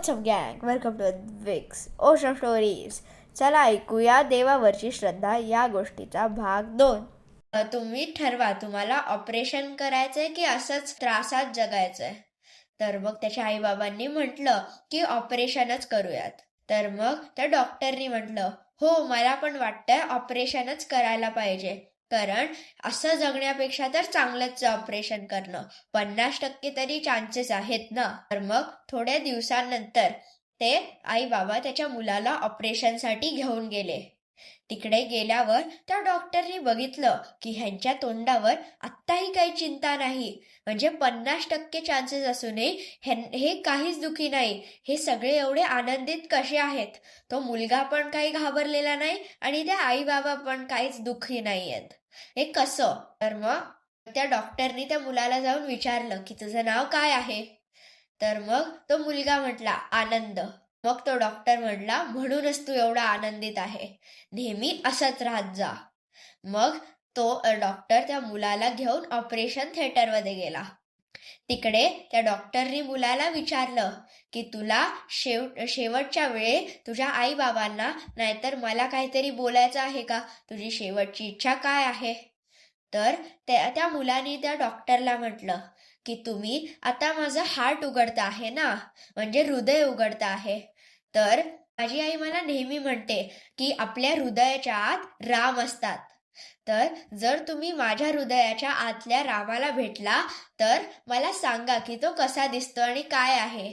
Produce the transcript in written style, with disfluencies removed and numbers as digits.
WhatsApp गँग, welcome to Vicks ocean stories. चला ऐकूया देवावरची श्रद्धा या गोष्टीचा भाग 2. तुम्ही ठरवा तुम्हाला ऑपरेशन करायचंय की असंच त्रासात जगायचंय. तर मग त्याच्या आईबाबांनी म्हटलं की ऑपरेशनच करूयात. तर मग त्या डॉक्टरनी म्हटलं, हो मला पण वाटतंय ऑपरेशनच करायला पाहिजे, कारण असं जगण्यापेक्षा तर चांगलंच ऑपरेशन करणं. 50% तरी चान्सेस आहेत ना. तर मग थोड्या दिवसांनंतर ते आई बाबा त्याच्या मुलाला ऑपरेशनसाठी घेऊन गेले. तिकडे गेल्यावर त्या डॉक्टरनी बघितलं की ह्यांच्या तोंडावर आत्ताही काही चिंता नाही. म्हणजे 50% चान्सेस असूनही हे काहीच दुखी नाही. हे सगळे एवढे आनंदित कसे आहेत? तो मुलगा पण काही घाबरलेला नाही आणि त्या आई बाबा पण काहीच दुःखी नाही आहेत. हे कसं? तर मग त्या डॉक्टरनी त्या मुलाला जाऊन विचारलं की तुझं नाव काय आहे? तर मग तो मुलगा म्हटला आनंद. मग तो डॉक्टर म्हटला, म्हणूनच तू एवढा आनंदित आहे, नेहमी असंच राहत जा. मग तो डॉक्टर त्या मुलाला घेऊन ऑपरेशन थिएटरमध्ये गेला. तिकडे त्या डॉक्टरनी मुलाला विचारलं की तुला शेवटच्या वेळी तुझ्या आई बाबांना नाहीतर मला काहीतरी बोलायचं आहे का? तुझी शेवटची इच्छा काय आहे? तर त्या मुलाने त्या डॉक्टरला म्हटलं की तुम्ही आता माझं हार्ट उघडता आहे ना, म्हणजे हृदय उघडता आहे. तर माझी आई मला नेहमी म्हणते की आपल्या हृदयाच्या आत राम असतात. तर जर तुम्ही माझ्या हृदयाच्या आतल्या रामाला भेटला तर मला सांगा की तो कसा दिसतो आणि काय आहे.